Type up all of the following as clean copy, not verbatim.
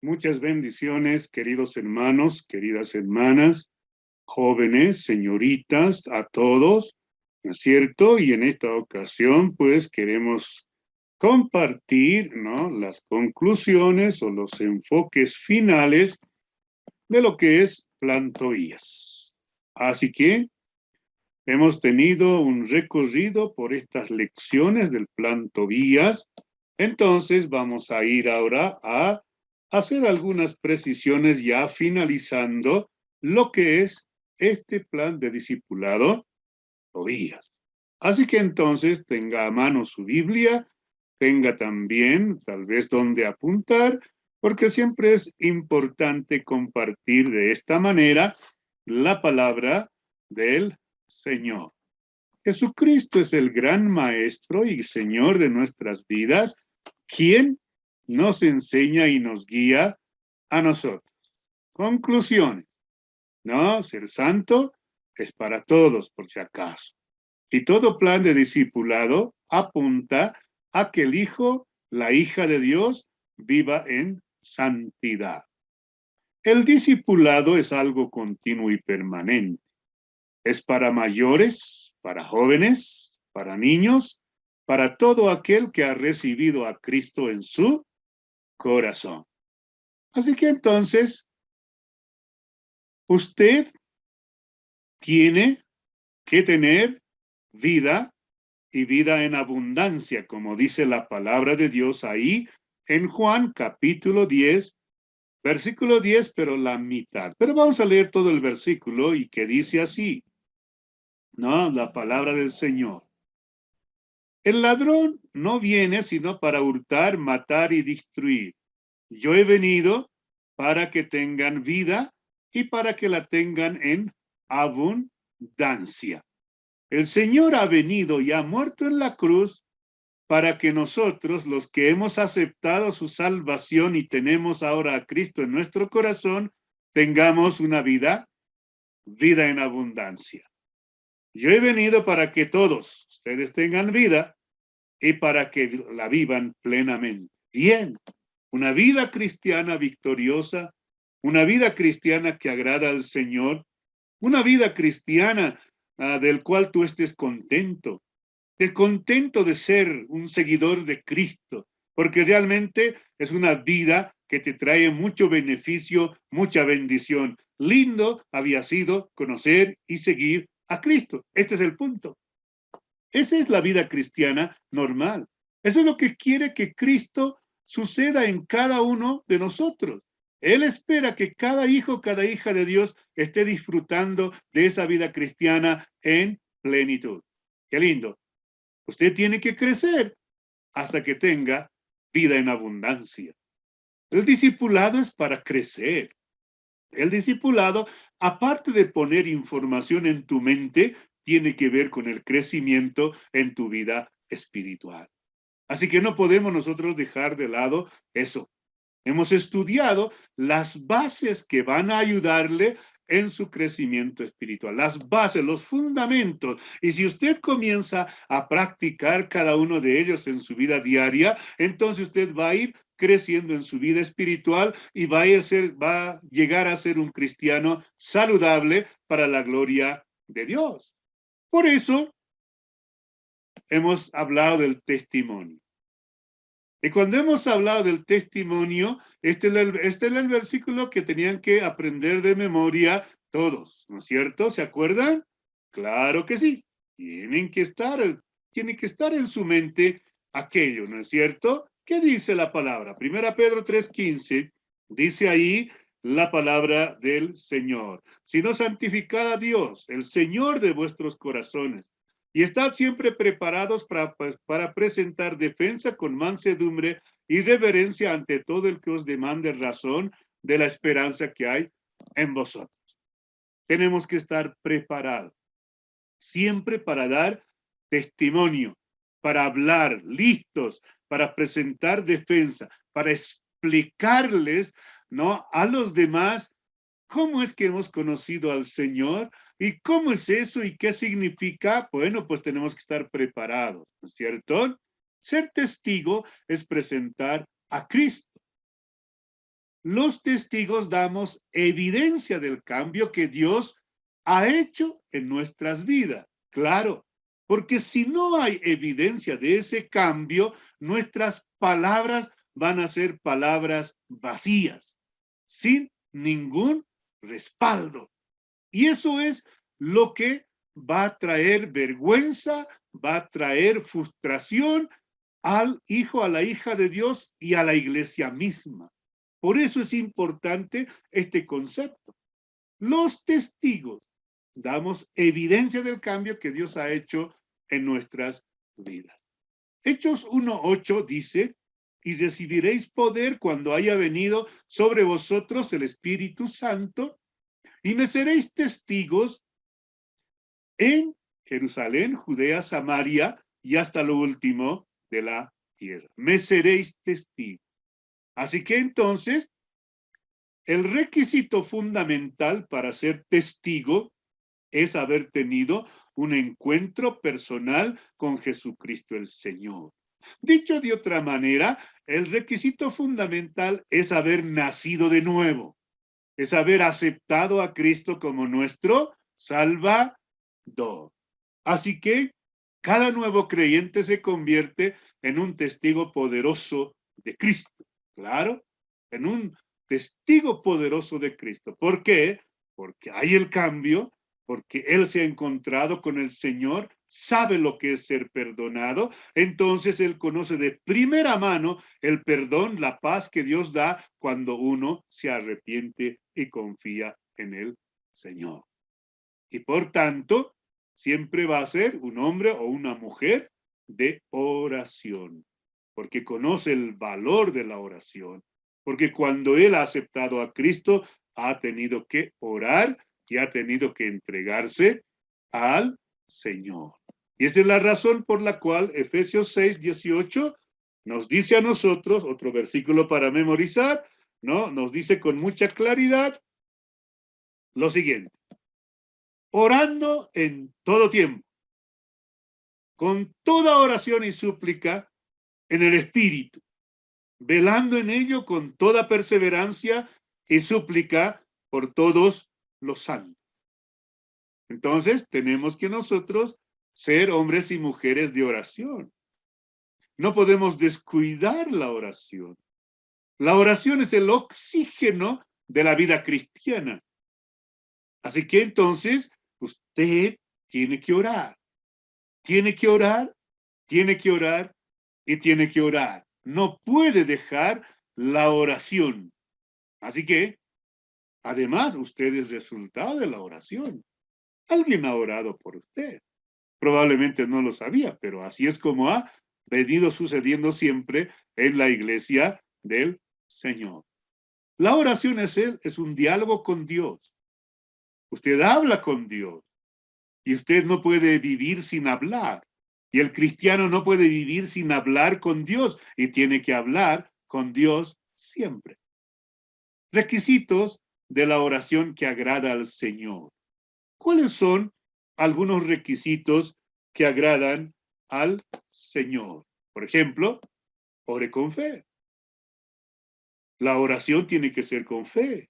Muchas bendiciones, queridos hermanos, queridas hermanas, jóvenes, señoritas, a todos, ¿no es cierto? Y en esta ocasión, pues, queremos compartir, ¿no?, las conclusiones o los enfoques finales de lo que es Plan Tobías. Así que hemos tenido un recorrido por estas lecciones del Plan Tobías. Entonces vamos a ir ahora a hacer algunas precisiones ya finalizando lo que es este plan de discipulado Tobías. Así que entonces tenga a mano su Biblia, tenga también tal vez donde apuntar, porque siempre es importante compartir de esta manera la palabra del Señor. Jesucristo es el gran maestro y Señor de nuestras vidas, quien nos enseña y nos guía a nosotros. Conclusiones. No, ser santo es para todos, por si acaso. Y todo plan de discipulado apunta a que el Hijo, la hija de Dios, viva en santidad. El discipulado es algo continuo y permanente. Es para mayores, para jóvenes, para niños, para todo aquel que ha recibido a Cristo en su corazón. Así que entonces, usted tiene que tener vida y vida en abundancia, como dice la palabra de Dios ahí en Juan capítulo 10, versículo 10, pero la mitad. Pero vamos a leer todo el versículo y que dice así, ¿no? La palabra del Señor. El ladrón no viene sino para hurtar, matar y destruir. Yo he venido para que tengan vida y para que la tengan en abundancia. El Señor ha venido y ha muerto en la cruz para que nosotros, los que hemos aceptado su salvación y tenemos ahora a Cristo en nuestro corazón, tengamos una vida en abundancia. Yo he venido para que todos ustedes tengan vida y para que la vivan plenamente. Bien, una vida cristiana victoriosa, una vida cristiana que agrada al Señor, una vida cristiana del cual tú estés contento. Estés contento de ser un seguidor de Cristo, porque realmente es una vida que te trae mucho beneficio, mucha bendición. Lindo había sido conocer y seguir a Cristo. Este es el punto. Esa es la vida cristiana normal. Eso es lo que quiere que Cristo suceda en cada uno de nosotros. Él espera que cada hijo, cada hija de Dios esté disfrutando de esa vida cristiana en plenitud. Qué lindo. Usted tiene que crecer hasta que tenga vida en abundancia. El discipulado es para crecer. El discipulado, aparte de poner información en tu mente, tiene que ver con el crecimiento en tu vida espiritual. Así que no podemos nosotros dejar de lado eso. Hemos estudiado las bases que van a ayudarle en su crecimiento espiritual, las bases, los fundamentos. Y si usted comienza a practicar cada uno de ellos en su vida diaria, entonces usted va a ir creciendo en su vida espiritual y va a llegar a ser un cristiano saludable para la gloria de Dios. Por eso hemos hablado del testimonio. Y cuando hemos hablado del testimonio, este es el versículo que tenían que aprender de memoria todos, ¿no es cierto? ¿Se acuerdan? Claro que sí. Tiene que estar en su mente aquello, ¿no es cierto? ¿Qué dice la palabra? Primera Pedro 3:15 dice ahí la palabra del Señor. Sino santificad a Dios, el Señor de vuestros corazones, y estad siempre preparados para presentar defensa con mansedumbre y reverencia ante todo el que os demande razón de la esperanza que hay en vosotros. Tenemos que estar preparados, siempre para dar testimonio, para hablar, listos, para presentar defensa, para explicarles, ¿no?, a los demás cómo es que hemos conocido al Señor y cómo es eso y qué significa. Bueno, pues tenemos que estar preparados, ¿no es cierto? Ser testigo es presentar a Cristo. los testigos damos evidencia del cambio que Dios ha hecho en nuestras vidas. Claro, porque si no hay evidencia de ese cambio, nuestras palabras van a ser palabras vacías, sin ningún respaldo. Y eso es lo que va a traer vergüenza, va a traer frustración al hijo, a la hija de Dios y a la iglesia misma. Por eso es importante este concepto. Los testigos damos evidencia del cambio que Dios ha hecho en nuestras vidas. Hechos 1:8 dice, y recibiréis poder cuando haya venido sobre vosotros el Espíritu Santo, y me seréis testigos en Jerusalén, Judea, Samaria y hasta lo último de la tierra. Me seréis testigos. Así que entonces, el requisito fundamental para ser testigo es haber tenido un encuentro personal con Jesucristo el Señor. Dicho de otra manera, el requisito fundamental es haber nacido de nuevo, es haber aceptado a Cristo como nuestro Salvador. Así que cada nuevo creyente se convierte en un testigo poderoso de Cristo. Claro, en un testigo poderoso de Cristo. ¿Por qué? Porque hay el cambio, porque él se ha encontrado con el Señor, sabe lo que es ser perdonado, entonces él conoce de primera mano el perdón, la paz que Dios da cuando uno se arrepiente y confía en el Señor. Y por tanto, siempre va a ser un hombre o una mujer de oración, porque conoce el valor de la oración, porque cuando él ha aceptado a Cristo, ha tenido que orar y ha tenido que entregarse al Señor. Y esa es la razón por la cual Efesios 6:18 nos dice a nosotros, otro versículo para memorizar, ¿no? Nos dice con mucha claridad lo siguiente: orando en todo tiempo, con toda oración y súplica en el Espíritu, velando en ello con toda perseverancia y súplica por todos los santos. Entonces, tenemos que nosotros ser hombres y mujeres de oración. No podemos descuidar la oración. La oración es el oxígeno de la vida cristiana. Así que entonces, usted tiene que orar. Tiene que orar, tiene que orar y tiene que orar. No puede dejar la oración. Así que, además, usted es resultado de la oración. Alguien ha orado por usted. Probablemente no lo sabía, pero así es como ha venido sucediendo siempre en la iglesia del Señor. La oración es un diálogo con Dios. Usted habla con Dios y usted no puede vivir sin hablar. Y el cristiano no puede vivir sin hablar con Dios y tiene que hablar con Dios siempre. Requisitos de la oración que agrada al Señor. ¿Cuáles son algunos requisitos que agradan al Señor? Por ejemplo, ore con fe. La oración tiene que ser con fe.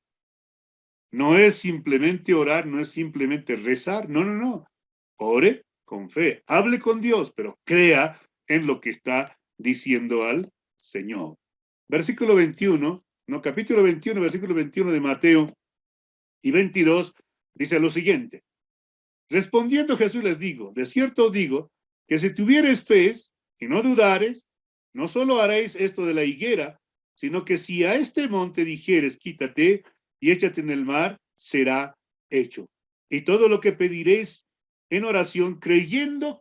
No es simplemente orar, no es simplemente rezar. No, no, no. Ore con fe. Hable con Dios, pero crea en lo que está diciendo al Señor. Versículo 21, no, capítulo 21, versículo 21 de Mateo y 22, dice lo siguiente. Respondiendo Jesús les digo, de cierto os digo, que si tuviereis fe y no dudares, no solo haréis esto de la higuera, sino que si a este monte dijeres, quítate y échate en el mar, será hecho. Y todo lo que pediréis en oración, creyendo,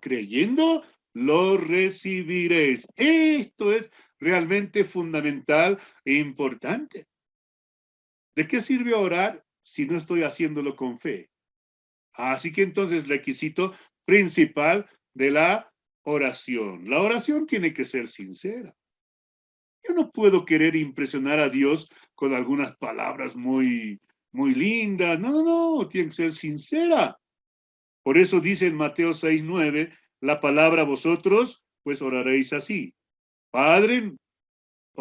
lo recibiréis. Esto es realmente fundamental e importante. ¿De qué sirve orar si no estoy haciéndolo con fe? Así que entonces el requisito principal de la oración. La oración tiene que ser sincera. Yo no puedo querer impresionar a Dios con algunas palabras muy lindas. No, no, no, tiene que ser sincera. Por eso dice en Mateo 6:9, la palabra vosotros, pues oraréis así. Padre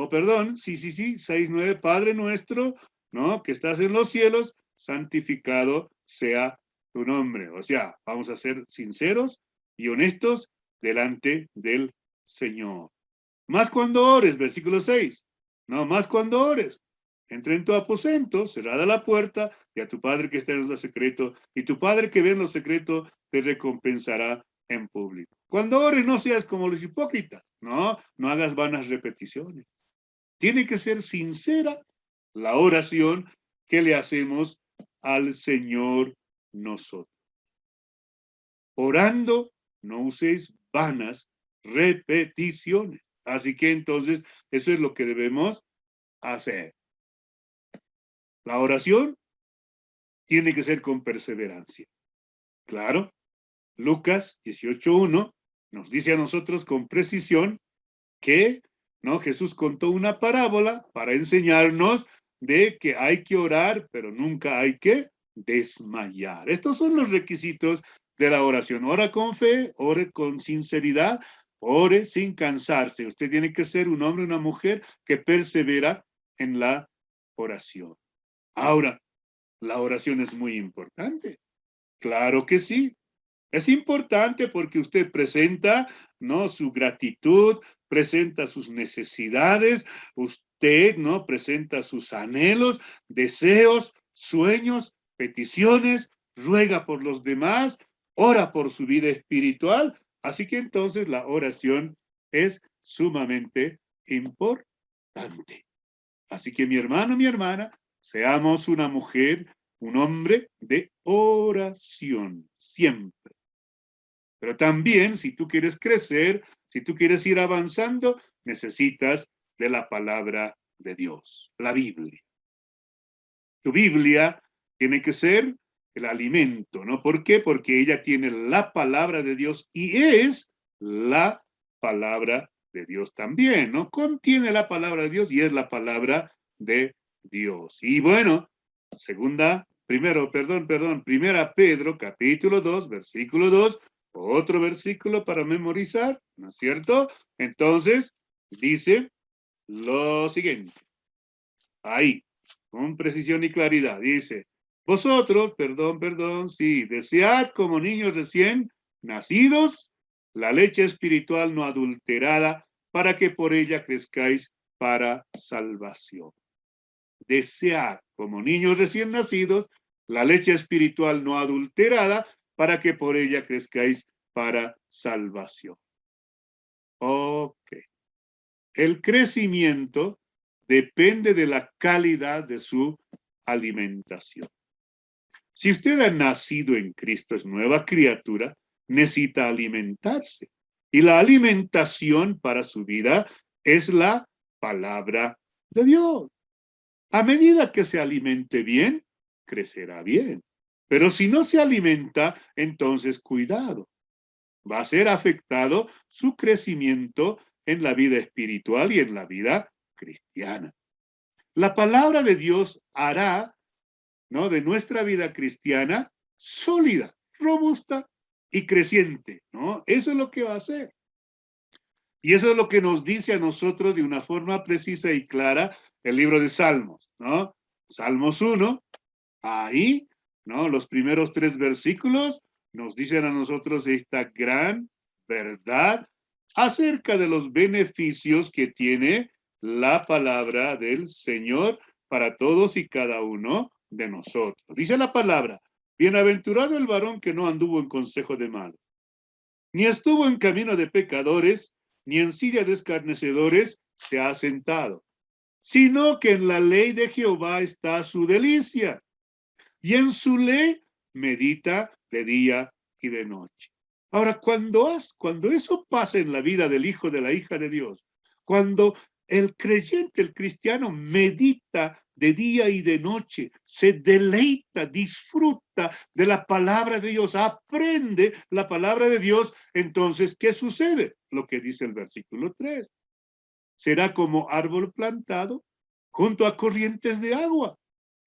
perdón, sí, 6:9, Padre nuestro, ¿no? Que estás en los cielos, santificado sea tu nombre. O sea, vamos a ser sinceros y honestos delante del Señor. Más cuando ores, versículo 6. No, más cuando ores. Entra en tu aposento, cerrada la puerta, y a tu Padre que está en lo secreto, y tu Padre que ve en lo secreto te recompensará en público. Cuando ores, no seas como los hipócritas, no hagas vanas repeticiones. Tiene que ser sincera la oración que le hacemos al Señor nosotros. Orando, no uséis vanas repeticiones. Así que entonces, eso es lo que debemos hacer. La oración tiene que ser con perseverancia. Claro, Lucas 18:1 nos dice a nosotros con precisión que Jesús contó una parábola para enseñarnos de que hay que orar, pero nunca hay que desmayar. Estos son los requisitos de la oración. Ora con fe, ore con sinceridad, ore sin cansarse. Usted tiene que ser un hombre, una mujer que persevera en la oración. Ahora, la oración es muy importante. Claro que sí. Es importante porque usted presenta, su gratitud, presenta sus necesidades, usted, presenta sus anhelos, deseos, sueños, peticiones, ruega por los demás, ora por su vida espiritual. Así que entonces la oración es sumamente importante. Así que mi hermano, mi hermana, seamos una mujer, un hombre de oración, siempre. Pero también, si tú quieres crecer, si tú quieres ir avanzando, necesitas de la palabra de Dios, la Biblia. Tu Biblia tiene que ser el alimento, ¿no? ¿Por qué? Porque ella tiene la palabra de Dios y es la palabra de Dios también, ¿no? Contiene la palabra de Dios y es la palabra de Dios. Y bueno, primera Pedro, capítulo 2, versículo 2, otro versículo para memorizar, ¿no es cierto? Entonces, dice lo siguiente. Ahí, con precisión y claridad, dice, vosotros, sí, desead como niños recién nacidos la leche espiritual no adulterada para que por ella crezcáis para salvación. Desead como niños recién nacidos la leche espiritual no adulterada para que por ella crezcáis para salvación. Ok. El crecimiento depende de la calidad de su alimentación. Si usted ha nacido en Cristo, es nueva criatura, necesita alimentarse. Y la alimentación para su vida es la palabra de Dios. A medida que se alimente bien, crecerá bien. Pero si no se alimenta, entonces cuidado. Va a ser afectado su crecimiento en la vida espiritual y en la vida cristiana. La palabra de Dios hará, de nuestra vida cristiana sólida, robusta y creciente, ¿no? Eso es lo que va a hacer. Y eso es lo que nos dice a nosotros de una forma precisa y clara el libro de Salmos, ¿no? Salmos 1, ahí, ¿no? Los primeros 3 versículos nos dicen a nosotros esta gran verdad acerca de los beneficios que tiene la palabra del Señor para todos y cada uno de nosotros. Dice la palabra, bienaventurado el varón que no anduvo en consejo de malos, ni estuvo en camino de pecadores, ni en silla de escarnecedores se ha sentado, sino que en la ley de Jehová está su delicia, y en su ley medita de día y de noche. Ahora, cuando eso pasa en la vida del hijo, de la hija de Dios, cuando el creyente, el cristiano, medita de día y de noche, se deleita, disfruta de la palabra de Dios, aprende la palabra de Dios, entonces, ¿qué sucede? Lo que dice el versículo 3. Será como árbol plantado junto a corrientes de agua,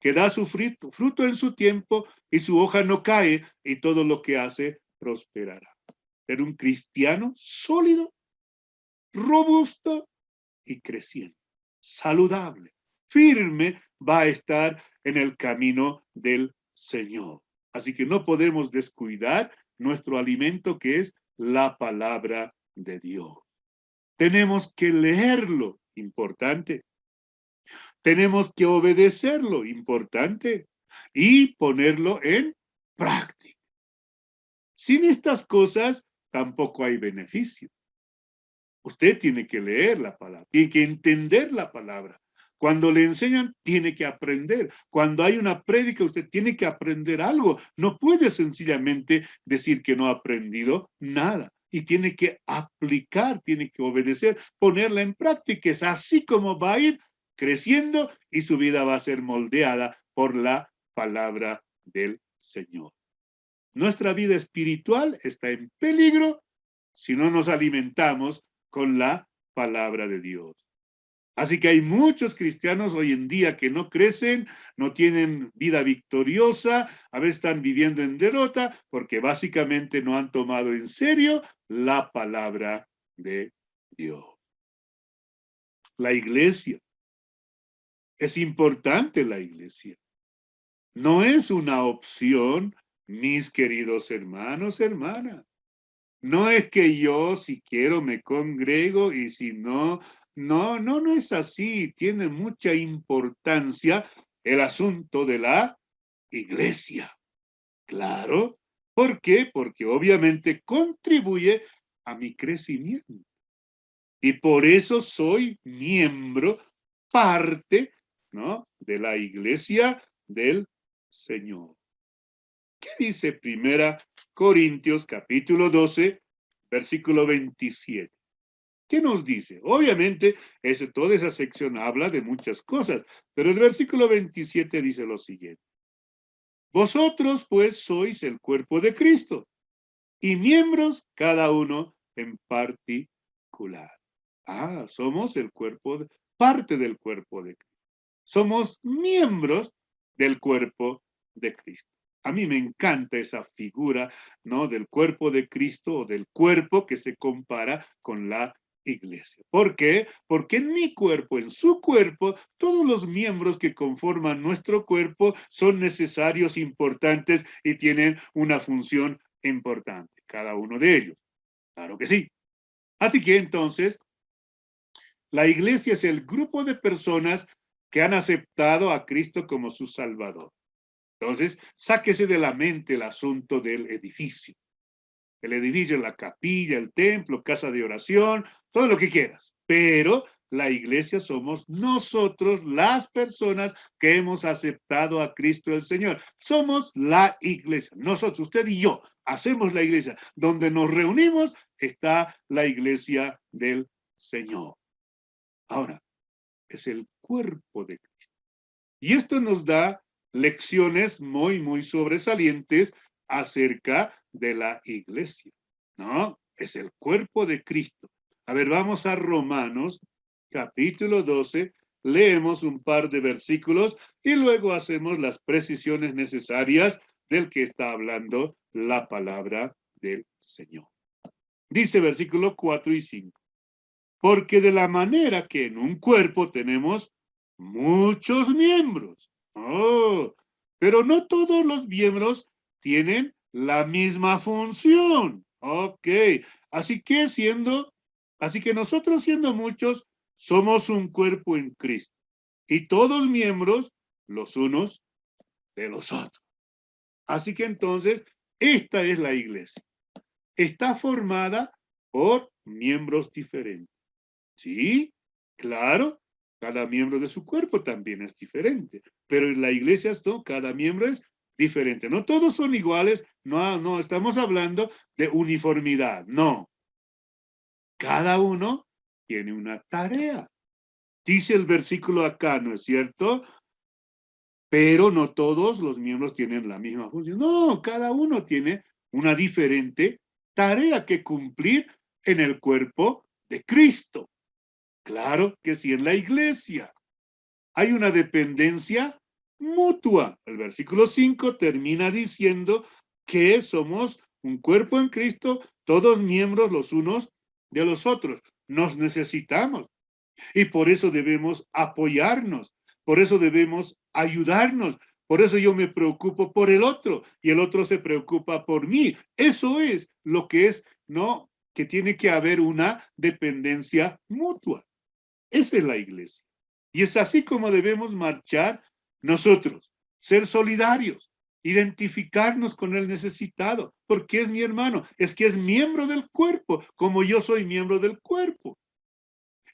que da su fruto en su tiempo y su hoja no cae y todo lo que hace prosperará. Ser un cristiano sólido, robusto y creciente. saludable, firme, va a estar en el camino del Señor. Así que no podemos descuidar nuestro alimento, que es la palabra de Dios. Tenemos que leerlo, importante. Tenemos que obedecerlo, importante. Y ponerlo en práctica. Sin estas cosas, tampoco hay beneficio. Usted tiene que leer la palabra, tiene que entender la palabra. Cuando le enseñan, tiene que aprender. Cuando hay una prédica, usted tiene que aprender algo. No puede sencillamente decir que no ha aprendido nada. Y tiene que aplicar, tiene que obedecer, ponerla en práctica. Es así como va a ir creciendo y su vida va a ser moldeada por la palabra del Señor. Nuestra vida espiritual está en peligro si no nos alimentamos con la palabra de Dios. Así que hay muchos cristianos hoy en día que no crecen, no tienen vida victoriosa, a veces están viviendo en derrota porque básicamente no han tomado en serio la palabra de Dios. La iglesia. Es importante la iglesia. No es una opción, mis queridos hermanos, hermanas. No es que yo, si quiero, me congrego y si no, no es así. Tiene mucha importancia el asunto de la iglesia. Claro. ¿Por qué? Porque obviamente contribuye a mi crecimiento. Y por eso soy miembro, parte, ¿no?, de la iglesia del Señor. ¿Qué dice Primera Corintios capítulo 12, versículo 27? ¿Qué nos dice? Obviamente, toda esa sección habla de muchas cosas, pero el versículo 27 dice lo siguiente. Vosotros, pues, sois el cuerpo de Cristo y miembros cada uno en particular. Somos el cuerpo, parte del cuerpo de Cristo. Somos miembros del cuerpo de Cristo. A mí me encanta esa figura, ¿no?, del cuerpo de Cristo o del cuerpo que se compara con la iglesia. ¿Por qué? Porque en mi cuerpo, en su cuerpo, todos los miembros que conforman nuestro cuerpo son necesarios, importantes y tienen una función importante, cada uno de ellos. Claro que sí. Así que entonces, la iglesia es el grupo de personas que han aceptado a Cristo como su Salvador. Entonces, sáquese de la mente el asunto del edificio. El edificio, la capilla, el templo, casa de oración, todo lo que quieras. Pero la iglesia somos nosotros, las personas que hemos aceptado a Cristo el Señor. Somos la iglesia. Nosotros, usted y yo, hacemos la iglesia. Donde nos reunimos está la iglesia del Señor. Ahora, es el cuerpo de Cristo. Y esto nos da lecciones muy sobresalientes acerca de la iglesia, ¿no? Es el cuerpo de Cristo. A ver, vamos a Romanos, capítulo 12, leemos un par de versículos y luego hacemos las precisiones necesarias del que está hablando la palabra del Señor. Dice versículo 4 y 5. Porque de la manera que en un cuerpo tenemos muchos miembros. Pero no todos los miembros tienen la misma función. Ok. Así que nosotros siendo muchos, somos un cuerpo en Cristo. Y todos miembros, los unos de los otros. Así que entonces, esta es la iglesia. Está formada por miembros diferentes. Sí, claro, cada miembro de su cuerpo también es diferente, pero en la iglesia cada miembro es diferente. No todos son iguales, no estamos hablando de uniformidad, no. Cada uno tiene una tarea. Dice el versículo acá, ¿no es cierto? Pero no todos los miembros tienen la misma función. No, cada uno tiene una diferente tarea que cumplir en el cuerpo de Cristo. Claro que sí, en la iglesia hay una dependencia mutua. El versículo 5 termina diciendo que somos un cuerpo en Cristo, todos miembros los unos de los otros. Nos necesitamos. Y por eso debemos apoyarnos, por eso debemos ayudarnos, por eso yo me preocupo por el otro y el otro se preocupa por mí. Eso es lo que es, ¿no? Que tiene que haber una dependencia mutua. Esa es la iglesia. Y es así como debemos marchar nosotros, ser solidarios, identificarnos con el necesitado, porque es mi hermano, es que es miembro del cuerpo, como yo soy miembro del cuerpo.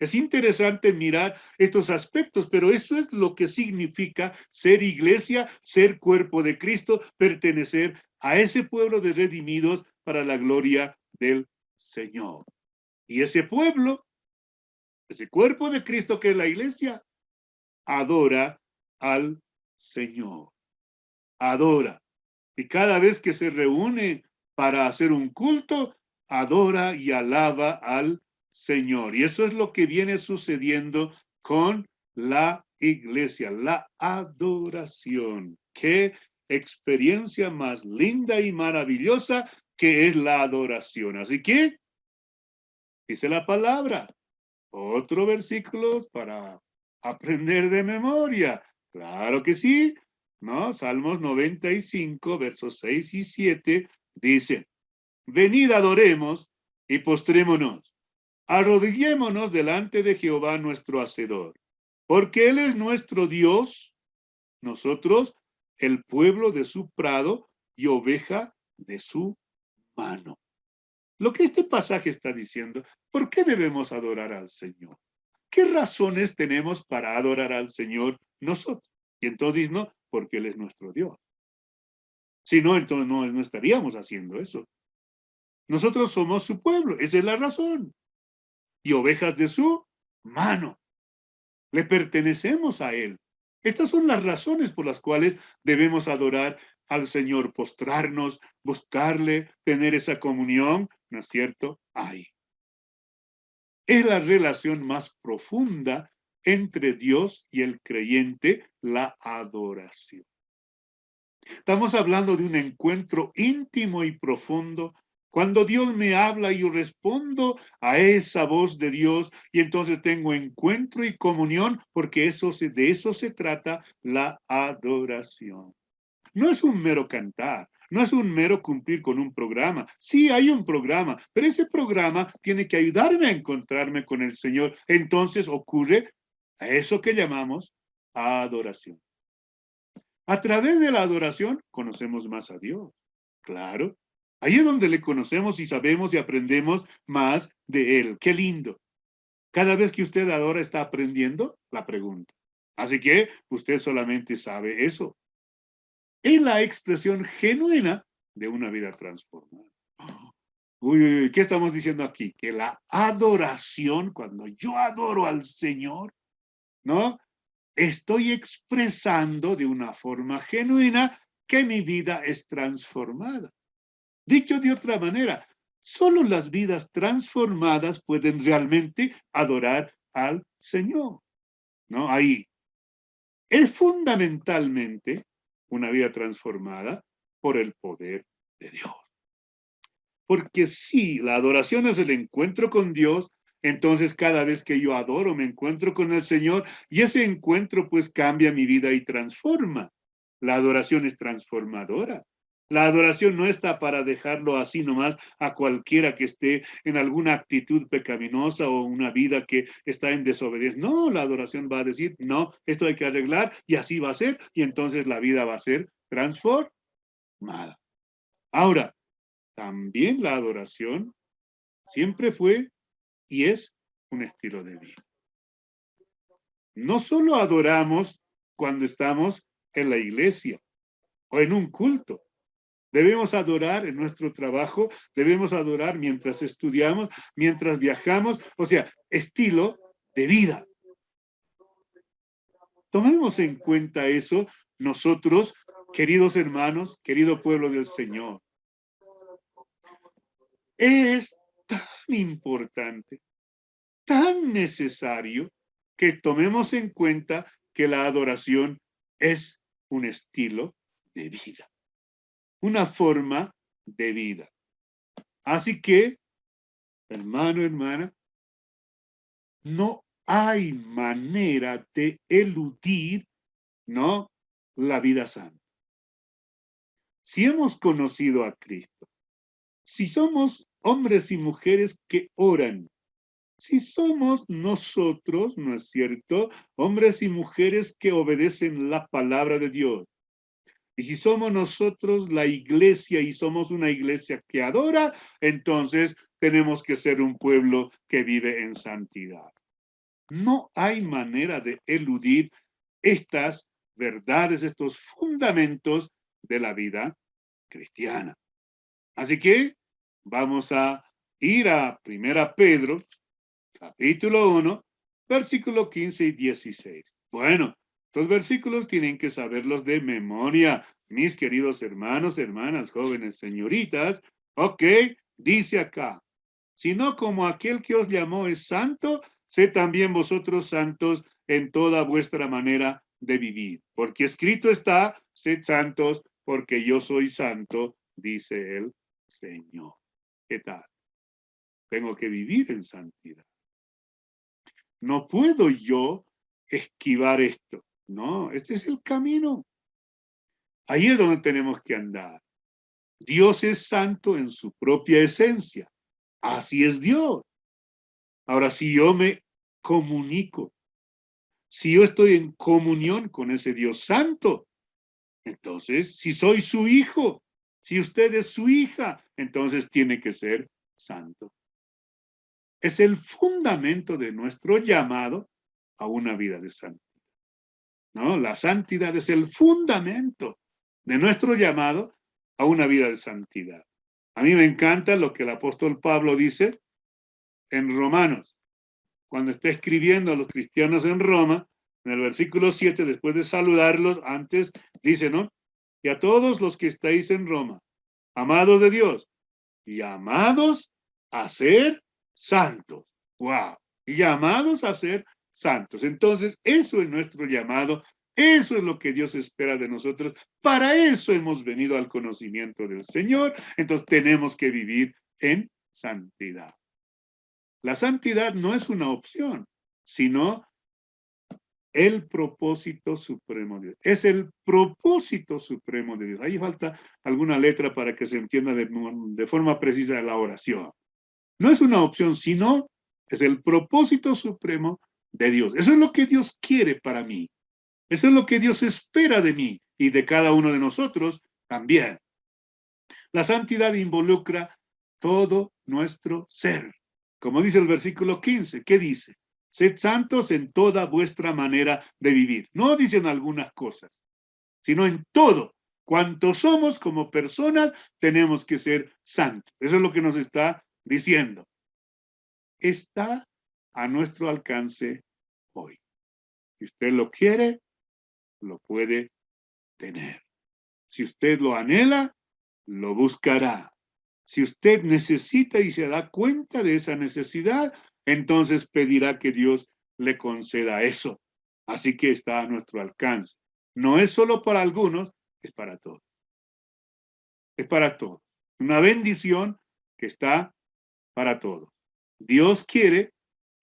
Es interesante mirar estos aspectos, pero eso es lo que significa ser iglesia, ser cuerpo de Cristo, pertenecer a ese pueblo de redimidos para la gloria del Señor. Y ese pueblo, ese cuerpo de Cristo que es la iglesia, adora al Señor. Adora. Y cada vez que se reúne para hacer un culto, adora y alaba al Señor. Y eso es lo que viene sucediendo con la iglesia, la adoración. Qué experiencia más linda y maravillosa que es la adoración. Así que, dice la palabra, otro versículo para aprender de memoria. Claro que sí, ¿no? Salmos 95, versos 6 y 7, dice, venid adoremos y postrémonos, arrodillémonos delante de Jehová nuestro Hacedor, porque Él es nuestro Dios, nosotros el pueblo de su prado y oveja de su mano. Lo que este pasaje está diciendo, ¿por qué debemos adorar al Señor? ¿Qué razones tenemos para adorar al Señor nosotros? Y entonces no, porque Él es nuestro Dios. Si no, entonces no estaríamos haciendo eso. Nosotros somos su pueblo, esa es la razón. Y ovejas de su mano. Le pertenecemos a Él. Estas son las razones por las cuales debemos adorar al Señor, postrarnos, buscarle, tener esa comunión, ¿no es cierto? Ahí. Es la relación más profunda entre Dios y el creyente, la adoración. Estamos hablando de un encuentro íntimo y profundo. Cuando Dios me habla, yo respondo a esa voz de Dios y entonces tengo encuentro y comunión porque de eso se trata la adoración. No es un mero cantar, no es un mero cumplir con un programa. Sí, hay un programa, pero ese programa tiene que ayudarme a encontrarme con el Señor. Entonces ocurre a eso que llamamos adoración. A través de la adoración conocemos más a Dios. Claro. Ahí es donde le conocemos y sabemos y aprendemos más de Él. Qué lindo. Cada vez que usted adora está aprendiendo la pregunta. Así que usted solamente sabe eso. Es la expresión genuina de una vida transformada. Uy, ¿qué estamos diciendo aquí? Que la adoración, cuando yo adoro al Señor, ¿no? Estoy expresando de una forma genuina que mi vida es transformada. Dicho de otra manera, solo las vidas transformadas pueden realmente adorar al Señor, ¿no? Ahí. Es fundamentalmente una vida transformada por el poder de Dios. Porque si la adoración es el encuentro con Dios, entonces cada vez que yo adoro me encuentro con el Señor y ese encuentro pues cambia mi vida y transforma. La adoración es transformadora. La adoración no está para dejarlo así nomás a cualquiera que esté en alguna actitud pecaminosa o una vida que está en desobediencia. No, la adoración va a decir, no, esto hay que arreglar y así va a ser y entonces la vida va a ser transformada. Ahora, también la adoración siempre fue y es un estilo de vida. No solo adoramos cuando estamos en la iglesia o en un culto. Debemos adorar en nuestro trabajo, debemos adorar mientras estudiamos, mientras viajamos, o sea, estilo de vida. Tomemos en cuenta eso nosotros, queridos hermanos, querido pueblo del Señor. Es tan importante, tan necesario que tomemos en cuenta que la adoración es un estilo de vida, una forma de vida. Así que, hermano, hermana, no hay manera de eludir, ¿no?, la vida santa. Si hemos conocido a Cristo, si somos hombres y mujeres que oran, si somos nosotros, ¿no es cierto?, hombres y mujeres que obedecen la palabra de Dios, y si somos nosotros la iglesia y somos una iglesia que adora, entonces tenemos que ser un pueblo que vive en santidad. No hay manera de eludir estas verdades, estos fundamentos de la vida cristiana. Así que vamos a ir a 1 Pedro, capítulo 1, versículo 15 y 16. Bueno, estos versículos tienen que saberlos de memoria, mis queridos hermanos, hermanas, jóvenes, señoritas. Ok, dice acá, sino como aquel que os llamó es santo, sed también vosotros santos en toda vuestra manera de vivir. Porque escrito está, sed santos, porque yo soy santo, dice el Señor. ¿Qué tal? Tengo que vivir en santidad. No puedo yo esquivar esto. No, este es el camino. Ahí es donde tenemos que andar. Dios es santo en su propia esencia. Así es Dios. Ahora, si yo me comunico, si yo estoy en comunión con ese Dios santo, entonces, si soy su hijo, si usted es su hija, entonces tiene que ser santo. Es el fundamento de nuestro llamado a una vida de santidad. ¿No? La santidad es el fundamento de nuestro llamado a una vida de santidad. A mí me encanta lo que el apóstol Pablo dice en Romanos, cuando está escribiendo a los cristianos en Roma, en el versículo 7, después de saludarlos, antes dice, ¿no? Y a todos los que estáis en Roma, amados de Dios, llamados a ser santos. ¡Wow! Llamados a ser santos. Entonces, eso es nuestro llamado, eso es lo que Dios espera de nosotros. Para eso hemos venido al conocimiento del Señor. Entonces, tenemos que vivir en santidad. La santidad no es una opción, sino el propósito supremo de Dios. Es el propósito supremo de Dios. Ahí falta alguna letra para que se entienda de forma precisa la oración. No es una opción, sino es el propósito supremo de Dios. Eso es lo que Dios quiere para mí. Eso es lo que Dios espera de mí y de cada uno de nosotros también. La santidad involucra todo nuestro ser. Como dice el versículo 15, ¿qué dice? Sed santos en toda vuestra manera de vivir. No dicen algunas cosas, sino en todo. Cuanto somos como personas, tenemos que ser santos. Eso es lo que nos está diciendo. Está a nuestro alcance hoy. Si usted lo quiere, lo puede tener. Si usted lo anhela, lo buscará. Si usted necesita y se da cuenta de esa necesidad, entonces pedirá que Dios le conceda eso. Así que está a nuestro alcance. No es solo para algunos, es para todos. Es para todos. Una bendición que está para todos. Dios quiere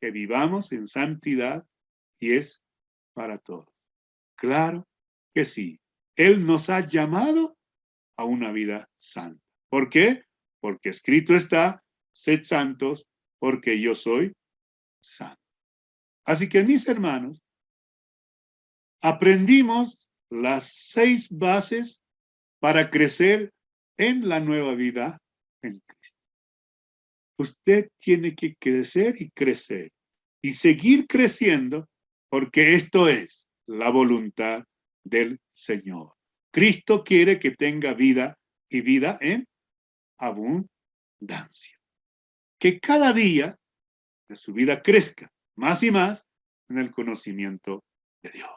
que vivamos en santidad y es para todos. Claro que sí. Él nos ha llamado a una vida santa. ¿Por qué? Porque escrito está, sed santos, porque yo soy santo. Así que, mis hermanos, aprendimos las 6 bases para crecer en la nueva vida en Cristo. Usted tiene que crecer y crecer y seguir creciendo porque esto es la voluntad del Señor. Cristo quiere que tenga vida y vida en abundancia. Que cada día de su vida crezca más y más en el conocimiento de Dios.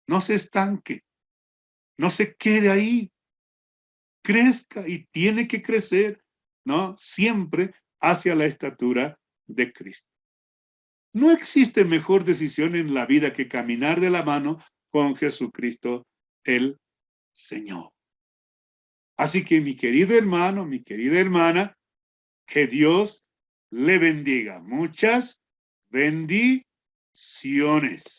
No se estanque, no se quede ahí, crezca y tiene que crecer, ¿no? Siempre hacia la estatura de Cristo. No existe mejor decisión en la vida que caminar de la mano con Jesucristo el Señor. Así que mi querido hermano, mi querida hermana, que Dios le bendiga. Muchas bendiciones. bendiciones.